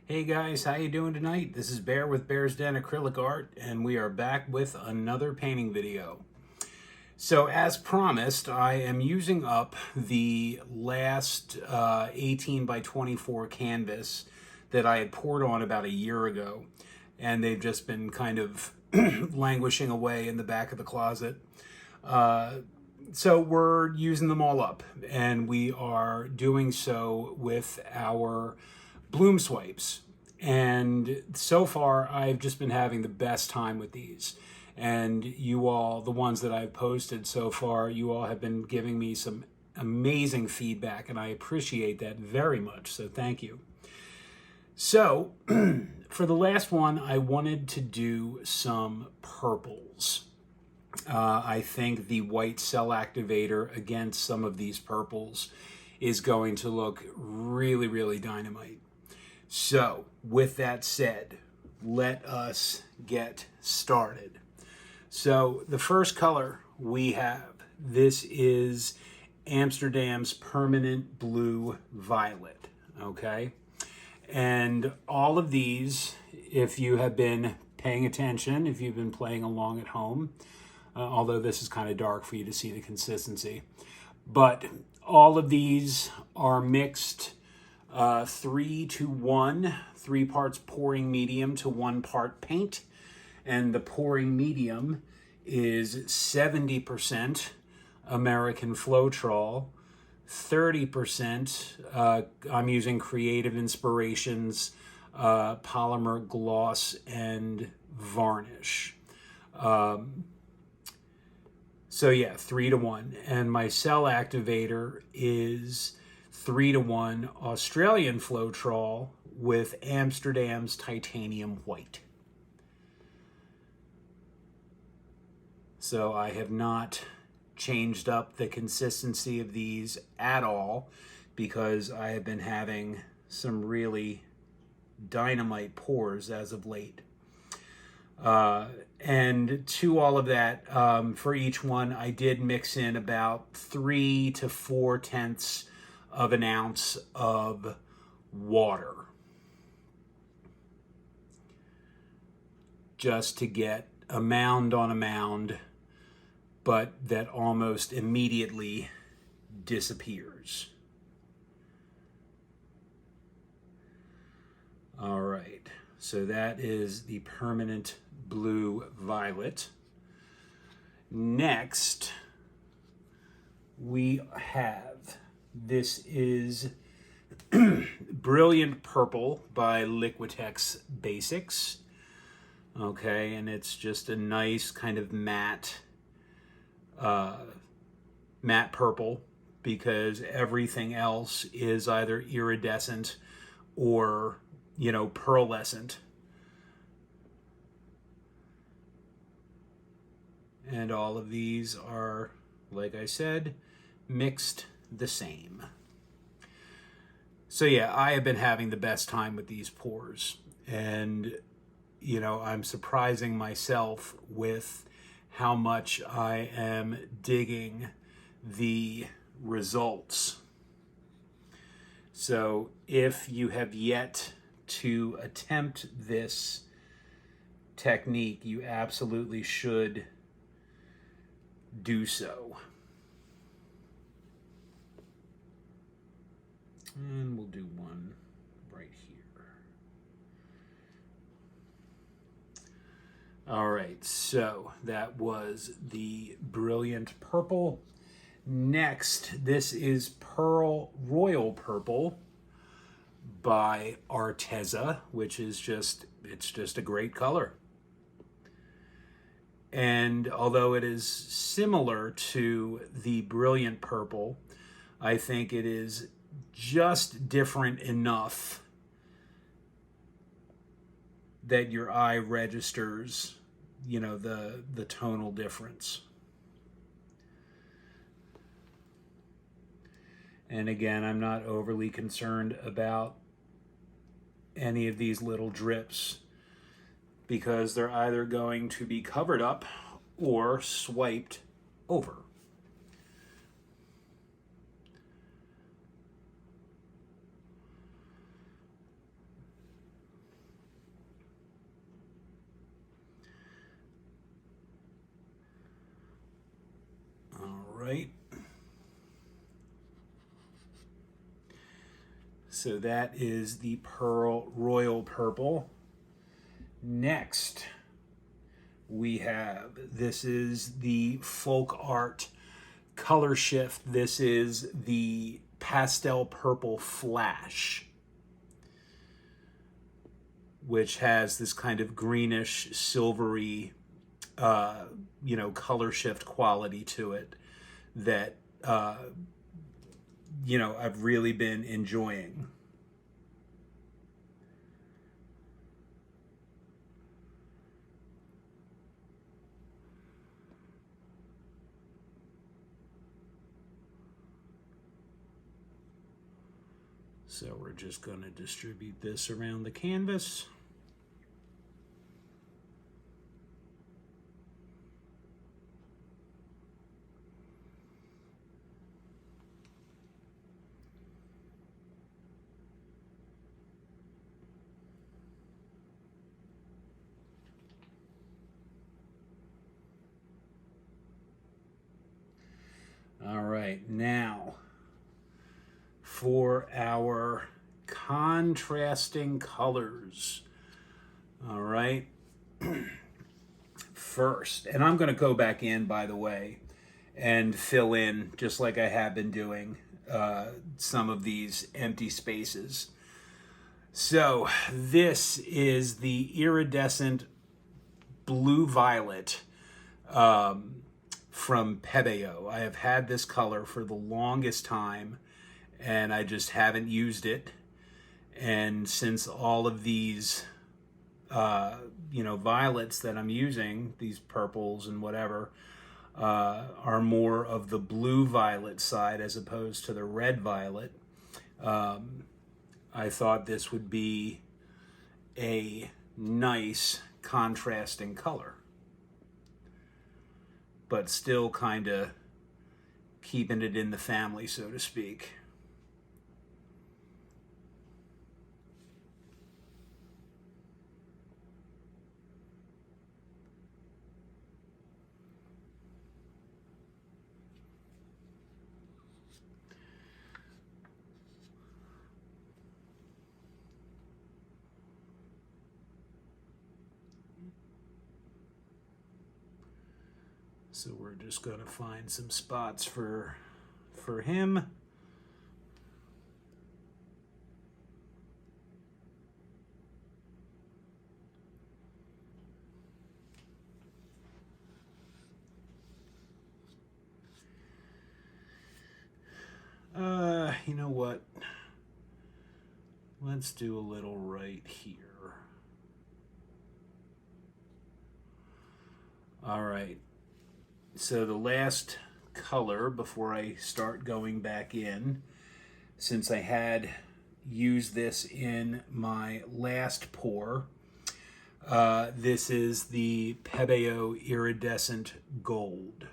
Hey guys, how you doing tonight? This is Bear with Bear's Den Acrylic Art, and we are back with another painting video. So as promised, I am using up the last 18 by 24 canvas that I had poured on about a year ago, and they've just been kind of languishing away in the back of the closet. So we're using them all up, and we are doing so with our bloom swipes. And so far, I've just been having the best time with these. And you all, the ones that I've posted so far, you all have been giving me some amazing feedback, and I appreciate that very much. So thank you. So for the last one, I wanted to do some purples. I think the white cell activator against some of these purples is going to look really, really dynamite. So with that said, let us get started. So the first color we have, this is Amsterdam's Permanent Blue Violet, okay? And all of these, if you have been paying attention, if you've been playing along at home, although this is kind of dark for you to see the consistency, but all of these are mixed 3-to-1, 3 parts pouring medium to 1 part paint. And the pouring medium is 70% American Floetrol, 30% I'm using Creative Inspirations, Polymer Gloss, and Varnish. So yeah, 3-to-1. And my cell activator is 3-to-1 Australian Floetrol with Amsterdam's Titanium White. So I have not changed up the consistency of these at all because I have been having some really dynamite pours as of late. And to all of that, for each one, I did mix in about 3 to 4/10 of an ounce of water, just to get a mound on a mound, but that almost immediately disappears. All right, so that is the Permanent Blue Violet. Next, we have, this is Brilliant Purple by Liquitex Basics. Okay, and it's just a nice kind of matte purple, because everything else is either iridescent or, you know, pearlescent. And all of these are, like I said, mixed the same. So yeah, I have been having the best time with these pours, and you know, I'm surprising myself with how much I am digging the results. So if you have yet to attempt this technique, you absolutely should do so. And we'll do one right here. All right, so that was the Brilliant Purple. Next, this is Pearl Royal Purple by Arteza, which is it's just a great color. And although it is similar to the Brilliant Purple, I think it is just different enough that your eye registers, you know, the tonal difference. And again, I'm not overly concerned about any of these little drips, because they're either going to be covered up or swiped over. So that is the Royal Purple. Next, we have, this is the Folk Art Color Shift. This is the Pastel Purple Flash, which has this kind of greenish, silvery, color shift quality to it that, I've really been enjoying. So we're just going to distribute this around the canvas. All right, now for our contrasting colors. All right, first, and I'm going to go back in, by the way, and fill in, just like I have been doing, some of these empty spaces. So this is the Iridescent Blue Violet from Pebeo. I have had this color for the longest time, and I just haven't used it. And since all of these, violets that I'm using, these purples and whatever, are more of the blue violet side as opposed to the red violet, I thought this would be a nice contrasting color, but still kind of keeping it in the family, so to speak. So we're just going to find some spots for him. You know what? Let's do a little right here. All right. So the last color before I start going back in, since I had used this in my last pour, this is the Pebeo Iridescent Gold.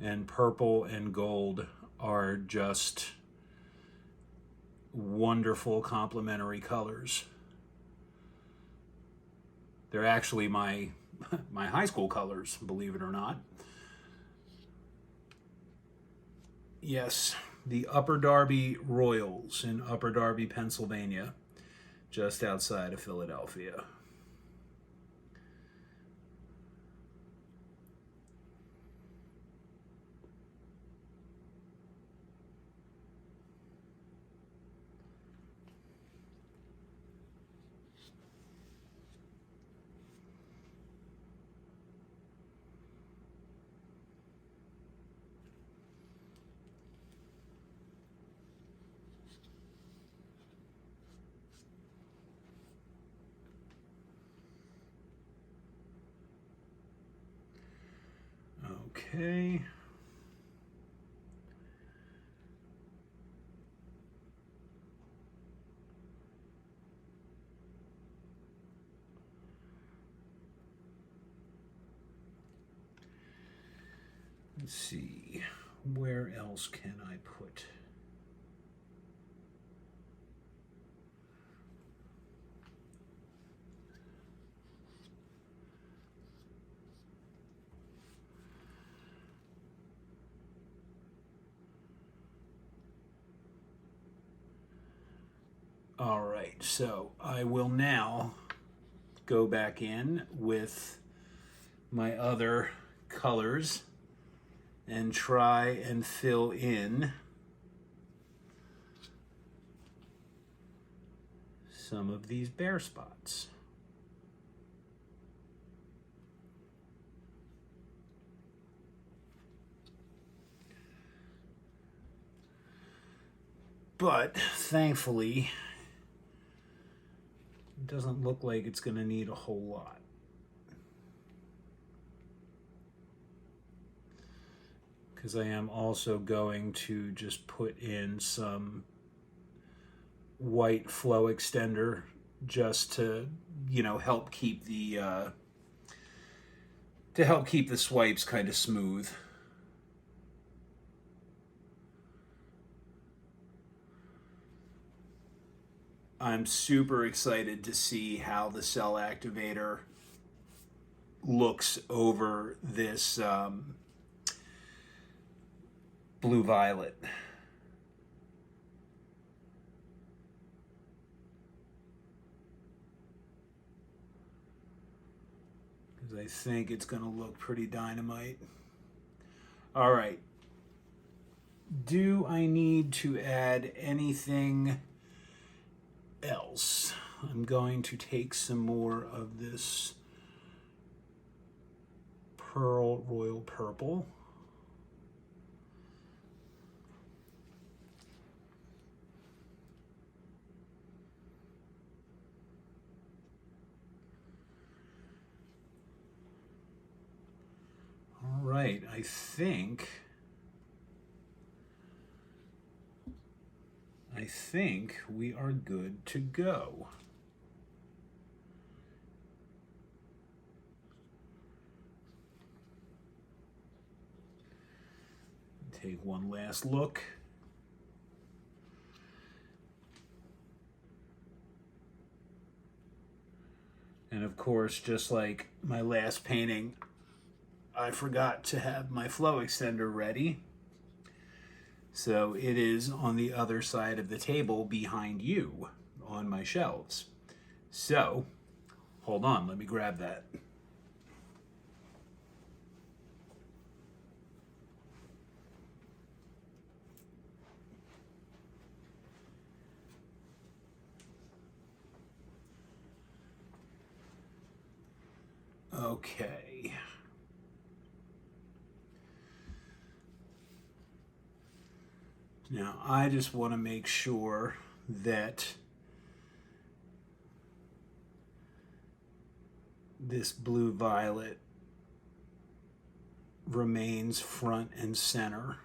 And purple and gold are just wonderful complementary colors. They're actually my high school colors, believe it or not. Yes, the Upper Darby Royals in Upper Darby, Pennsylvania, just outside of Philadelphia. Okay. Let's see, where else can I put? All right, so I will now go back in with my other colors and try and fill in some of these bare spots. But thankfully, it doesn't look like it's going to need a whole lot. Because I am also going to just put in some white flow extender just to, help keep the swipes kind of smooth. I'm super excited to see how the cell activator looks over this blue violet. Because I think it's going to look pretty dynamite. All right. Do I need to add anything else? I'm going to take some more of this royal purple. All right, I think we are good to go. Take one last look. And of course, just like my last painting, I forgot to have my flow extender ready. So it is on the other side of the table behind you on my shelves. So, hold on, let me grab that. Okay. Now, I just want to make sure that this blue violet remains front and center.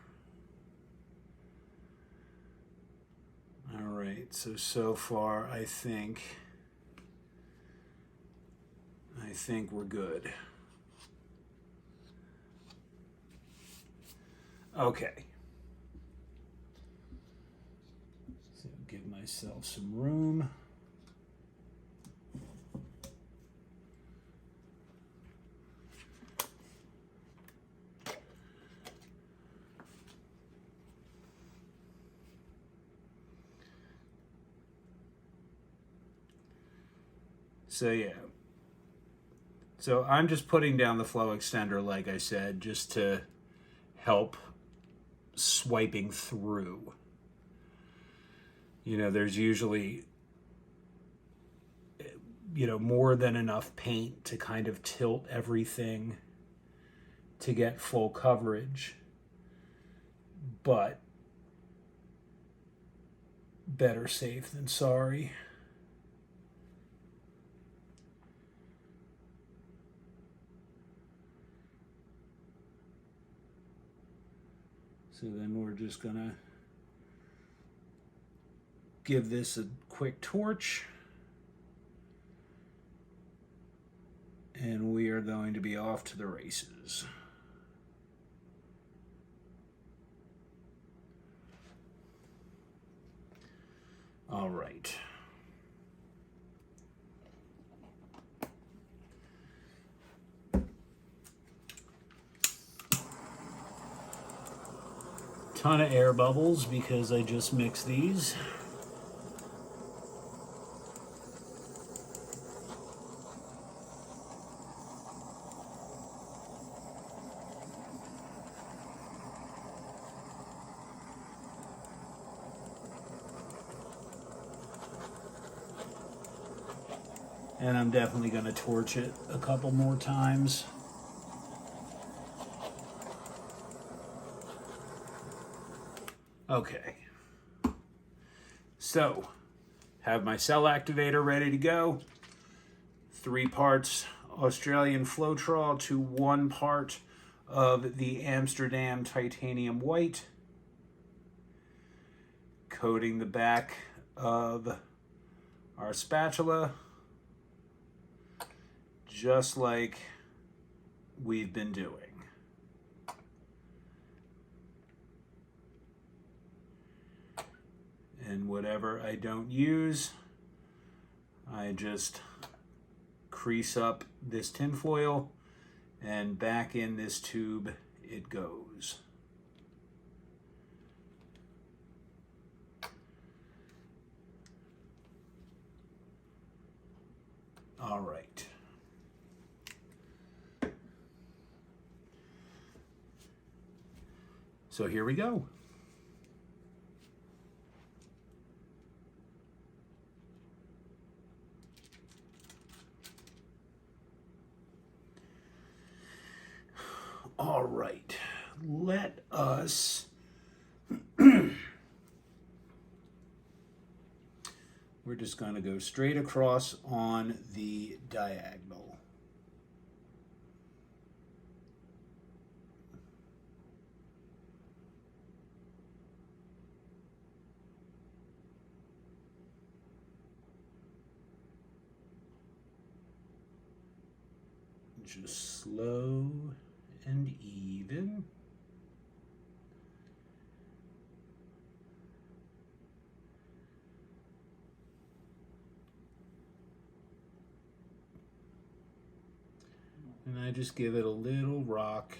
All right, so far I think we're good. Okay. So give myself some room. So yeah. So I'm just putting down the flow extender, like I said, just to help swiping through. There's usually, more than enough paint to kind of tilt everything to get full coverage. But better safe than sorry. So then we're just gonna give this a quick torch, and we are going to be off to the races. All right. Ton of air bubbles because I just mixed these. And I'm definitely going to torch it a couple more times. Okay. So, have my cell activator ready to go. 3 parts Australian Floetrol to 1 part of the Amsterdam Titanium White. Coating the back of our spatula, just like we've been doing. And whatever I don't use, I just crease up this tin foil, and back in this tube it goes. All right. So here we go. All right, let us we're just going to go straight across on the diagonal. Just slow and even. And I just give it a little rock.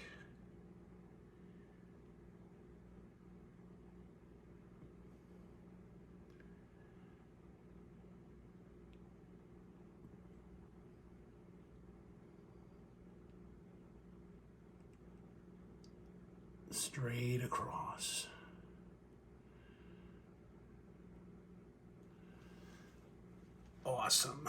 Straight across. Awesome.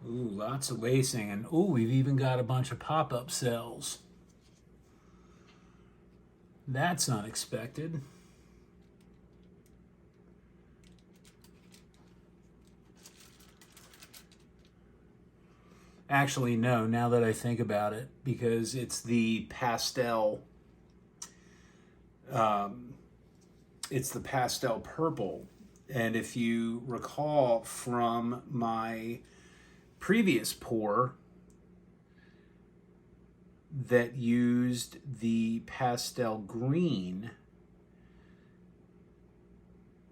Ooh, lots of lacing, and ooh, we've even got a bunch of pop-up cells. That's unexpected. Actually, no, now that I think about it, because it's the pastel, it's the pastel purple. And if you recall from my previous pour that used the pastel green,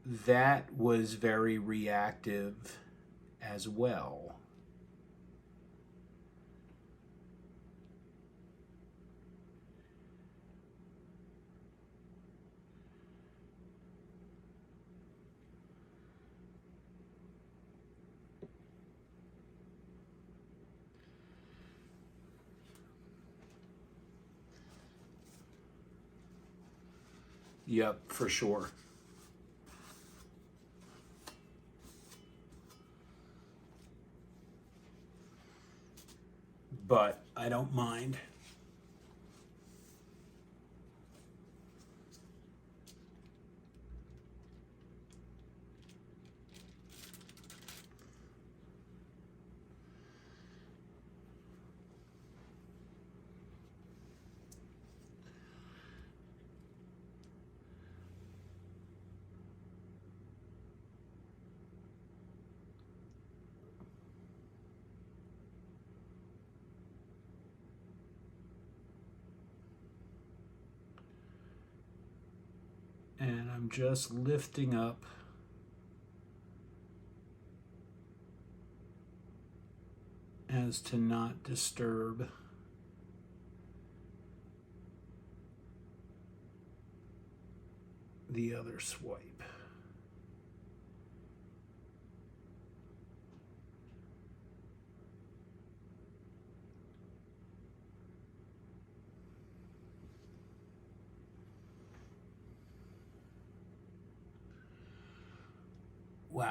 that was very reactive as well. Yep, for sure. But I don't mind. And I'm just lifting up as to not disturb the other swipe.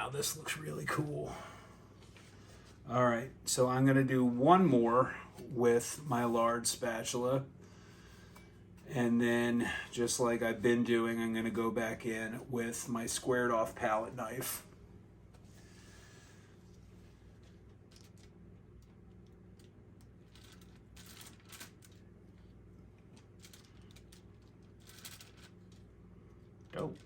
Wow, this looks really cool. All right, so I'm gonna do one more with my large spatula. And then, just like I've been doing, I'm gonna go back in with my squared off palette knife. Dope.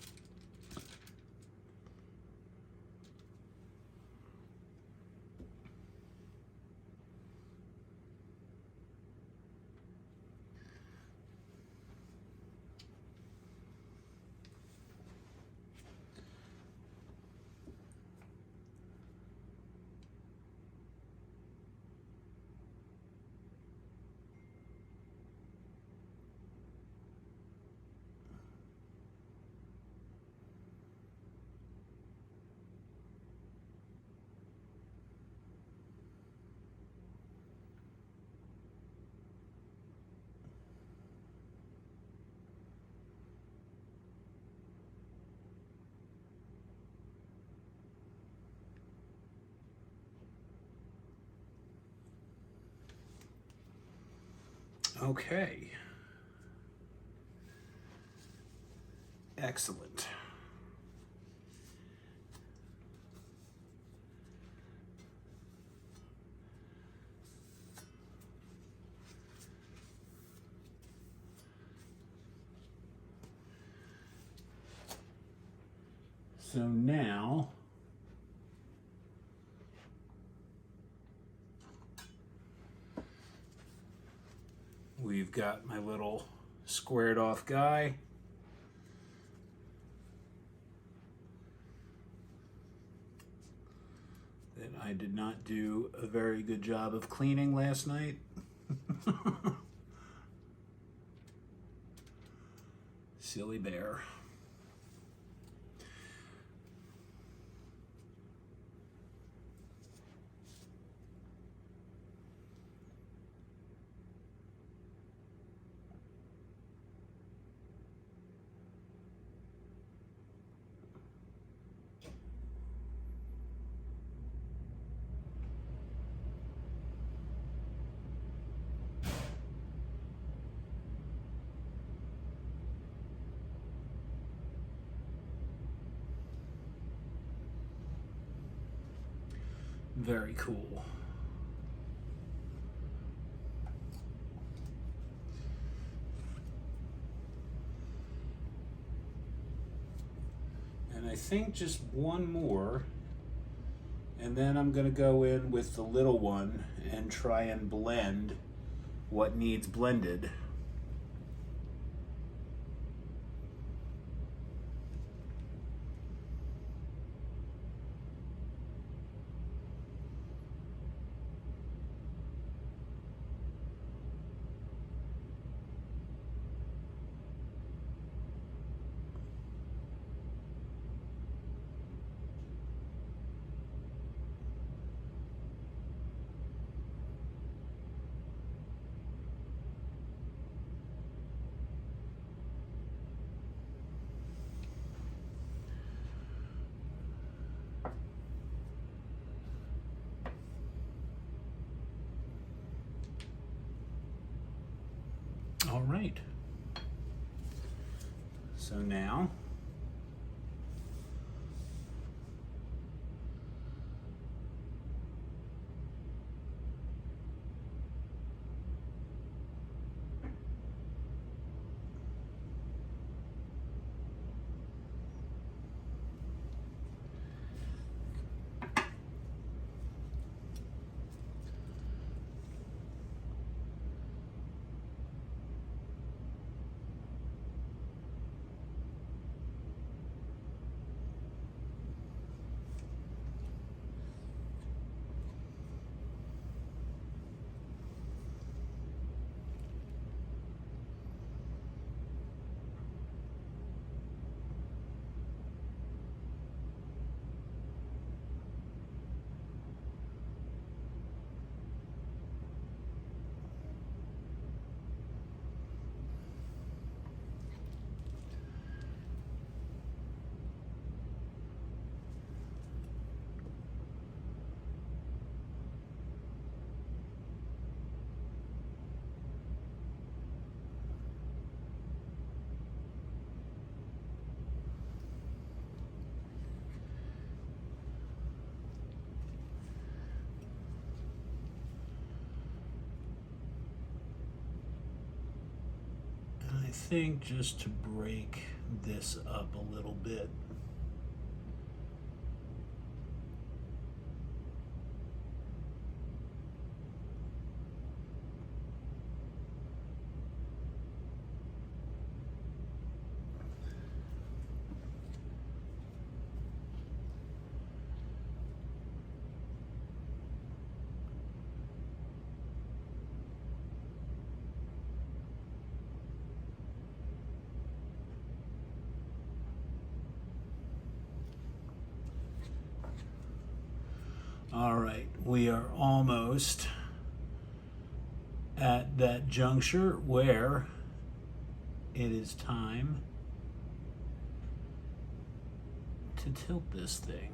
Okay. Excellent. So now we've got my little squared off guy. That I did not do a very good job of cleaning last night. Silly bear. Very cool. And I think just one more, and then I'm going to go in with the little one and try and blend what needs blended. All right. So now think just to break this up a little bit, all right, we are almost at that juncture where it is time to tilt this thing.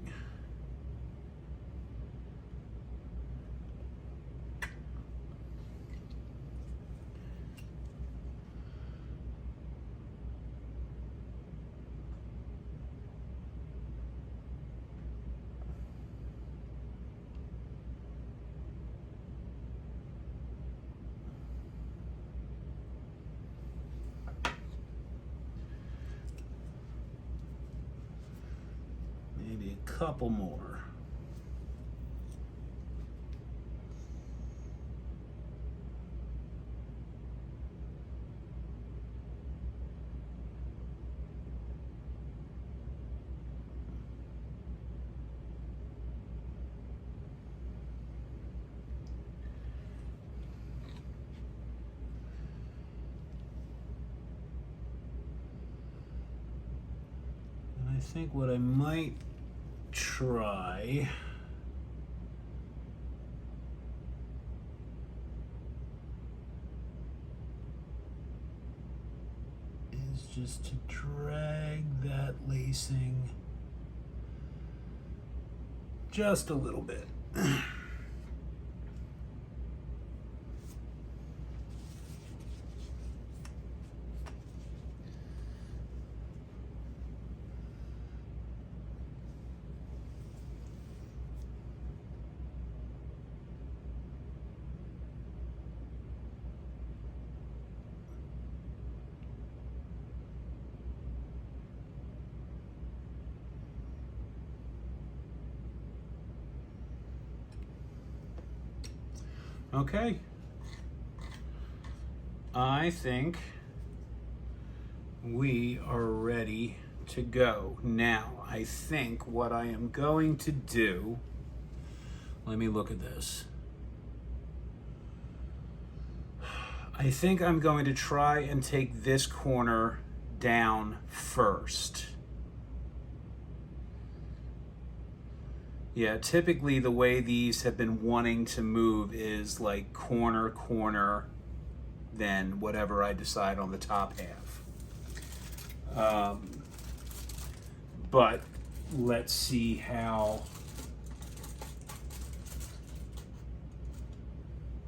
Maybe a couple more. And I think what I might try is just to drag that lacing just a little bit. Okay, I think we are ready to go. Now, I think what I am going to do, let me look at this. I think I'm going to try and take this corner down first. Yeah, typically the way these have been wanting to move is like corner, corner, then whatever I decide on the top half. But let's see how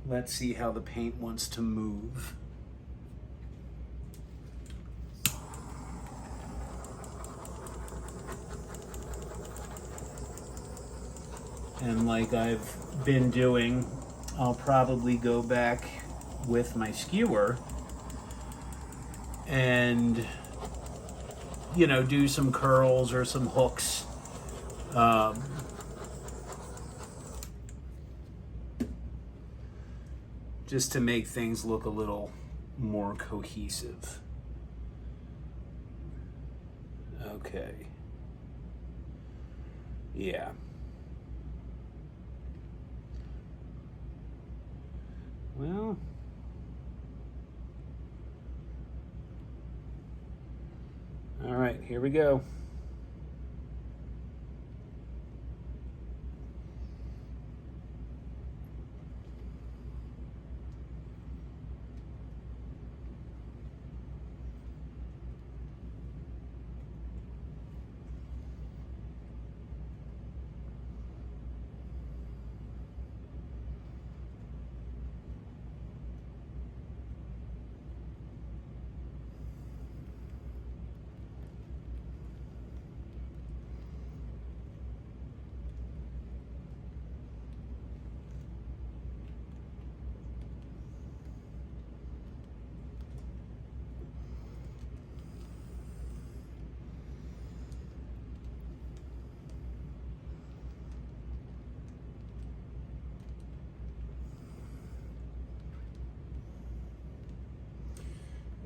the paint wants to move. And like I've been doing, I'll probably go back with my skewer and, you know, do some curls or some hooks. Just to make things look a little more cohesive. Okay. Yeah. Well, all right, here we go.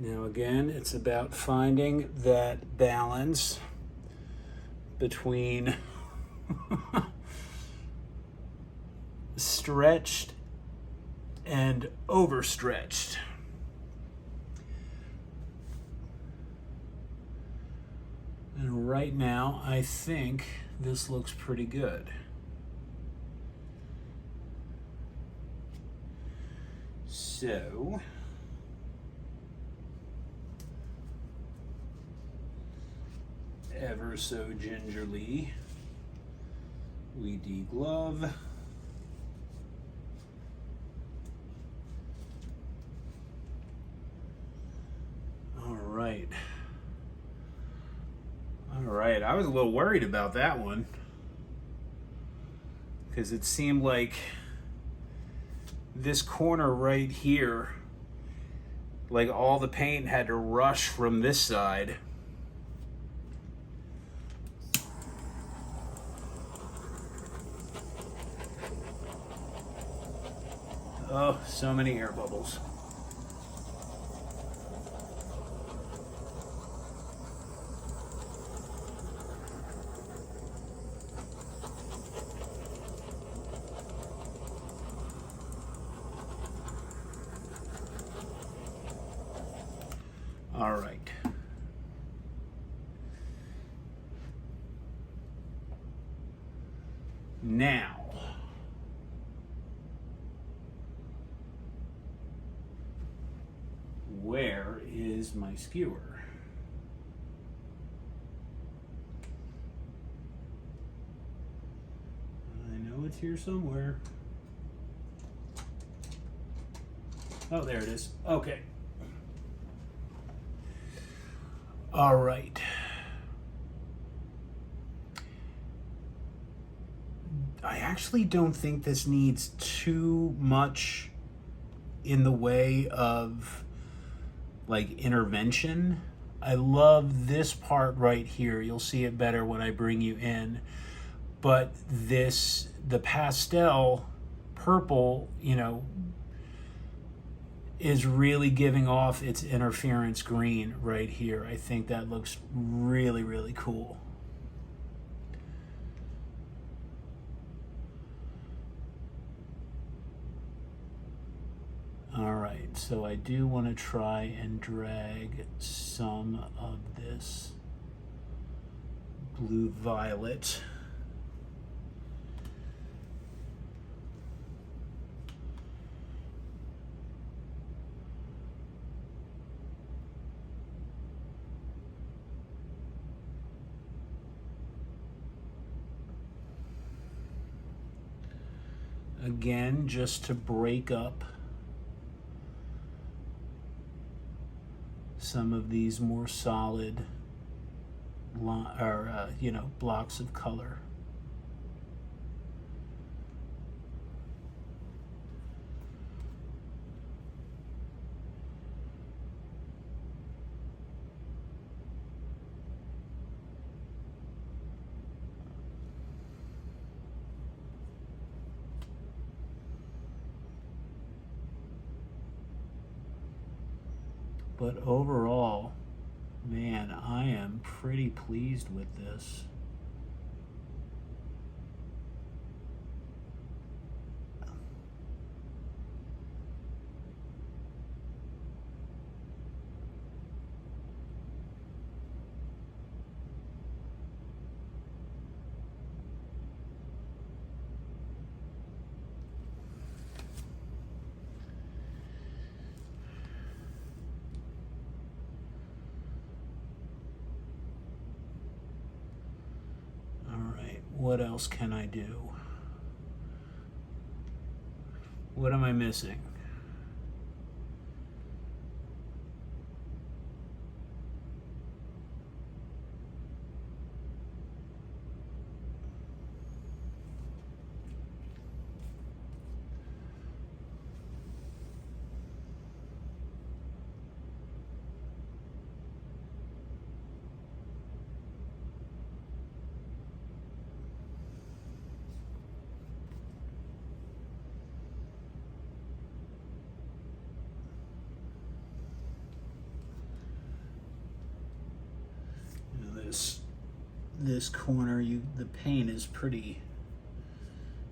Now again, it's about finding that balance between stretched and overstretched. And right now, I think this looks pretty good. So, ever so gingerly, we deglove. All right. All right, I was a little worried about that one because it seemed like this corner right here, like all the paint had to rush from this side. Oh, so many air bubbles. All right. Now, where is my skewer? I know it's here somewhere. Oh, there it is. Okay. All right. I actually don't think this needs too much in the way of like intervention. I love this part right here. You'll see it better when I bring you in. But this, the pastel purple, you know, is really giving off its interference green right here. I think that looks really, really cool. All right, so I do want to try and drag some of this blue violet . Again, just to break up some of these more solid blocks of color. But overall, man, I am pretty pleased with this. What else can I do? What am I missing? this corner, the paint is pretty,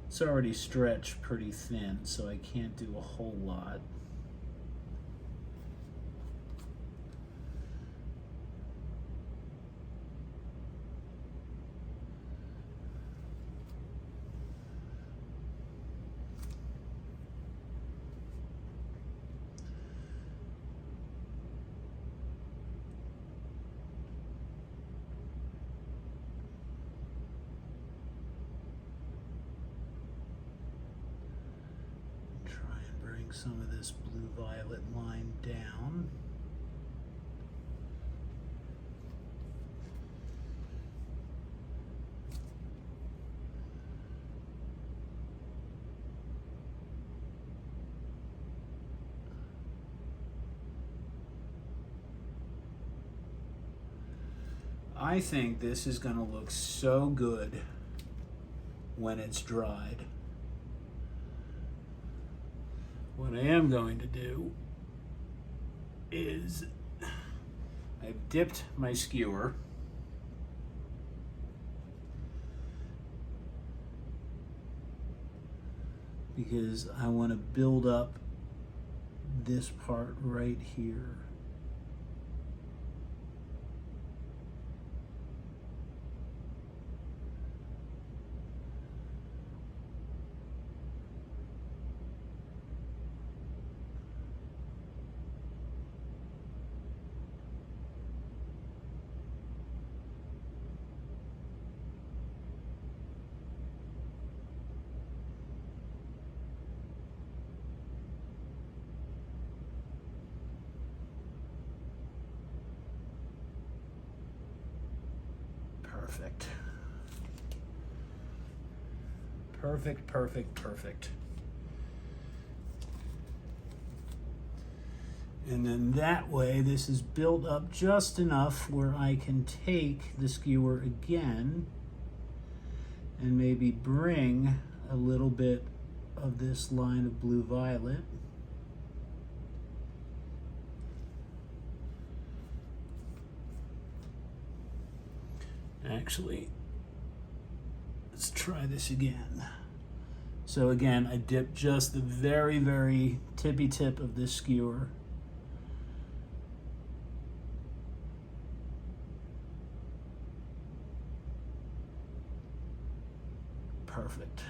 it's already stretched pretty thin, so I can't do a whole lot. Some of this blue-violet line down. I think this is going to look so good when it's dried. What I am going to do is I've dipped my skewer because I want to build up this part right here. Perfect. Perfect, perfect, perfect. And then that way, this is built up just enough where I can take the skewer again and maybe bring a little bit of this line of blue-violet. Actually, let's try this again. So again, I dip just the very, very tippy tip of this skewer. Perfect.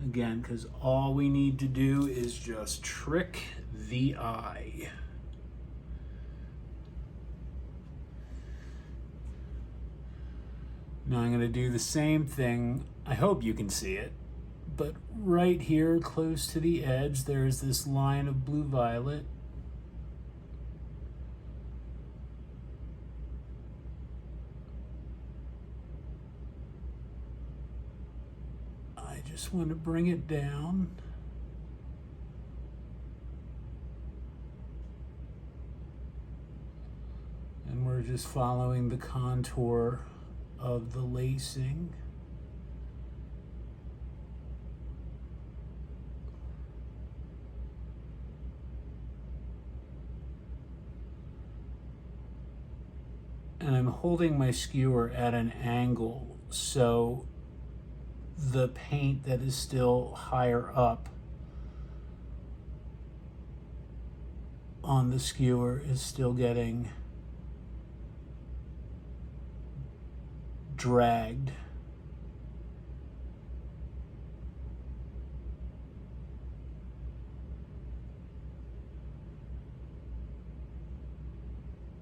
Again, because all we need to do is just trick the eye. Now I'm going to do the same thing. I hope you can see it, but right here close to the edge there's this line of blue-violet. I just want to bring it down. And we're just following the contour of the lacing. And I'm holding my skewer at an angle so the paint that is still higher up on the skewer is still getting dragged.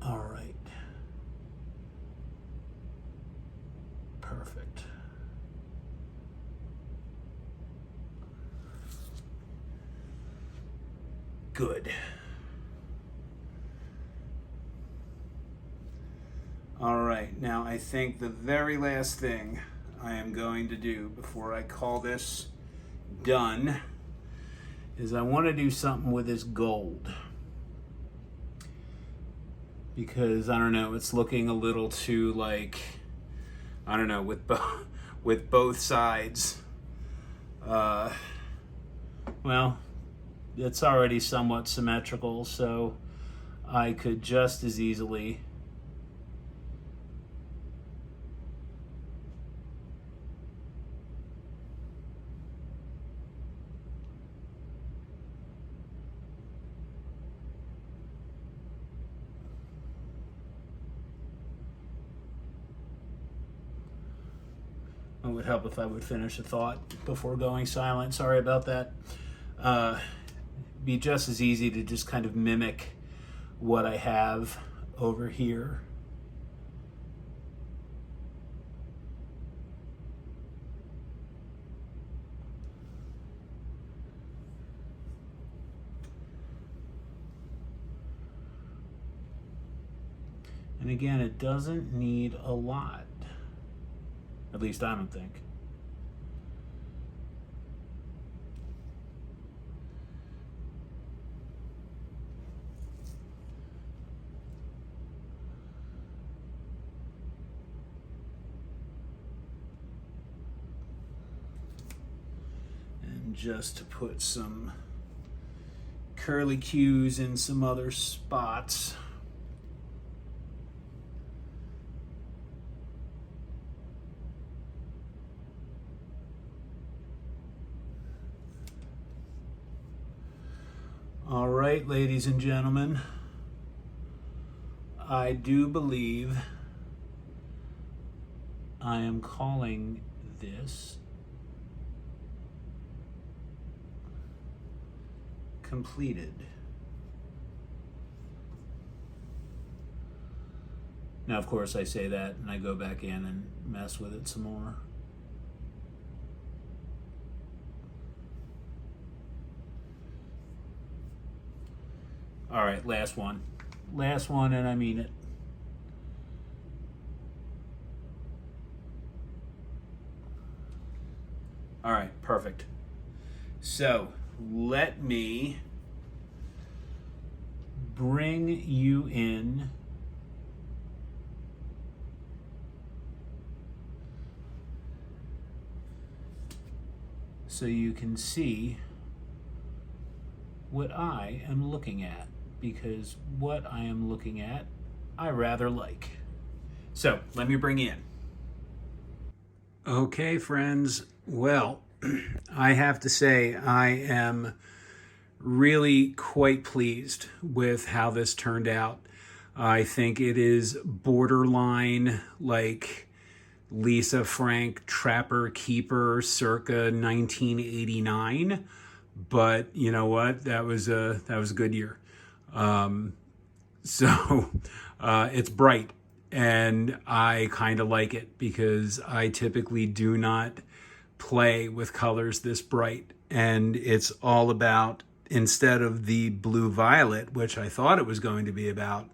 All right. Perfect. Good. All right, now I think the very last thing I am going to do before I call this done is I want to do something with this gold. Because, I don't know, it's looking a little too like, I don't know, with both sides. Well, it's already somewhat symmetrical, so I could just as easily it would help if I would finish a thought before going silent. Sorry about that. Be just as easy to just kind of mimic what I have over here. And again, it doesn't need a lot. At least I don't think. And just to put some curly cues in some other spots. All right, ladies and gentlemen, I do believe I am calling this completed. Now, of course, I say that and I go back in and mess with it some more. All right, last one. Last one, and I mean it. All right, perfect. So let me bring you in so you can see what I am looking at, because what I am looking at I rather like. So let me bring you in. Okay, friends. Well, I have to say I am really quite pleased with how this turned out. I think it is borderline like Lisa Frank Trapper Keeper circa 1989, but you know what? That was a good year. It's bright, and I kind of like it because I typically do not play with colors this bright, and it's all about, instead of the blue violet, which I thought it was going to be about,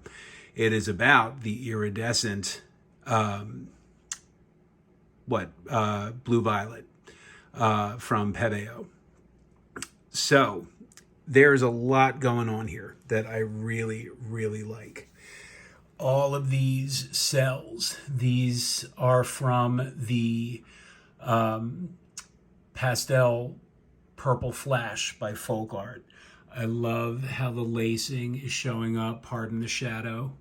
it is about the iridescent blue violet from Pebeo. So there's a lot going on here that I really, really like. All of these cells, these are from the Pastel Purple Flash by Folk Art. I love how the lacing is showing up, pardon the shadow.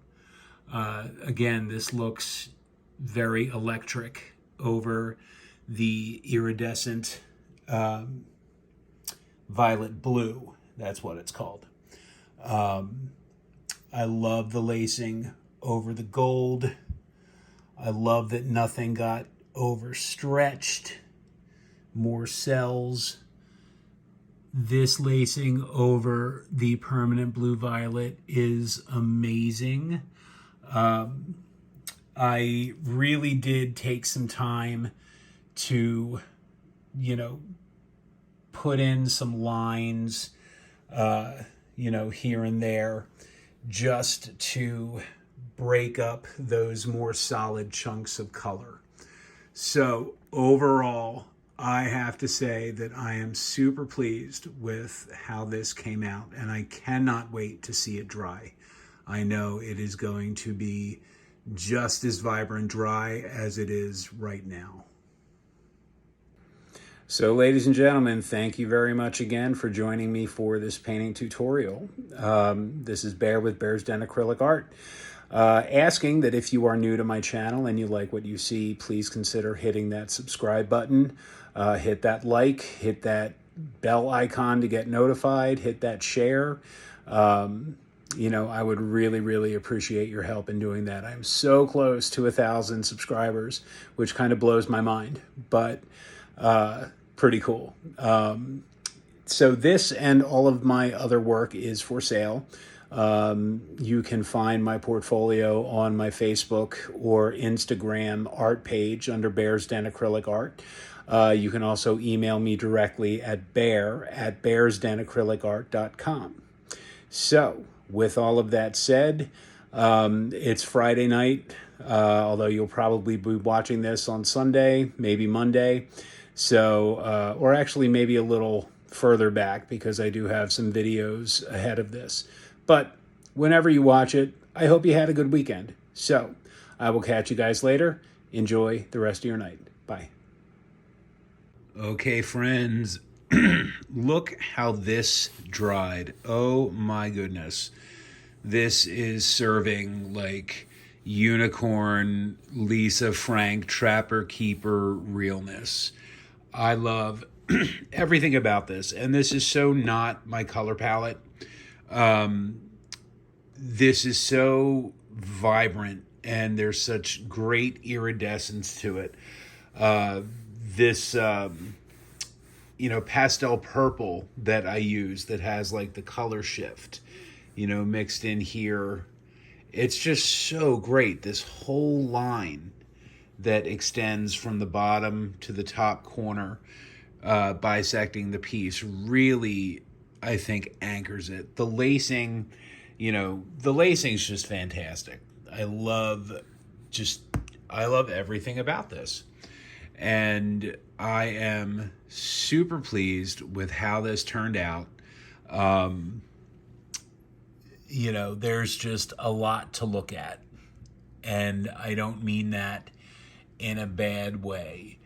Again, this looks very electric over the iridescent violet blue. That's what it's called. I love the lacing over the gold. I love that nothing got overstretched. More cells. This lacing over the permanent blue violet is amazing. I really did take some time to, put in some lines, here and there, just to break up those more solid chunks of color. So overall, I have to say that I am super pleased with how this came out, and I cannot wait to see it dry. I know it is going to be just as vibrant dry as it is right now. So ladies and gentlemen, thank you very much again for joining me for this painting tutorial. This is Bear with Bear's Den Acrylic Art. Asking that if you are new to my channel and you like what you see, please consider hitting that subscribe button, hit that like, hit that bell icon to get notified, hit that share. You know, I would really appreciate your help in doing that. I'm so close to 1,000 subscribers, which kind of blows my mind, but pretty cool. So this and all of my other work is for sale. You can find my portfolio on my Facebook or Instagram art page under Bear's Den Acrylic Art. You can also email me directly at bear@bearsdenacrylicart.com. So, with all of that said, it's Friday night, although you'll probably be watching this on Sunday, maybe Monday. So, or actually maybe a little further back because I do have some videos ahead of this. But whenever you watch it, I hope you had a good weekend. So, I will catch you guys later. Enjoy the rest of your night. Bye. Okay, friends, look how this dried. Oh my goodness. This is serving like Unicorn Lisa Frank Trapper Keeper realness. I love everything about this, and this is so not my color palette. This is so vibrant, and there's such great iridescence to it. This, you know, pastel purple that I use that has like the color shift, you know, mixed in here. It's just so great. This whole line that extends from the bottom to the top corner, bisecting the piece, really, I think, anchors it. The lacing, you know, the lacing is just fantastic. I love everything about this. And I am super pleased with how this turned out. You know, there's just a lot to look at. And I don't mean that in a bad way.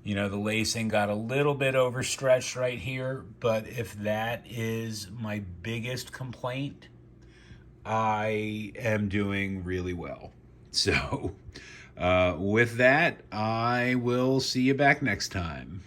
You know, the lacing got a little bit overstretched right here, but if that is my biggest complaint, I am doing really well. So, with that, I will see you back next time.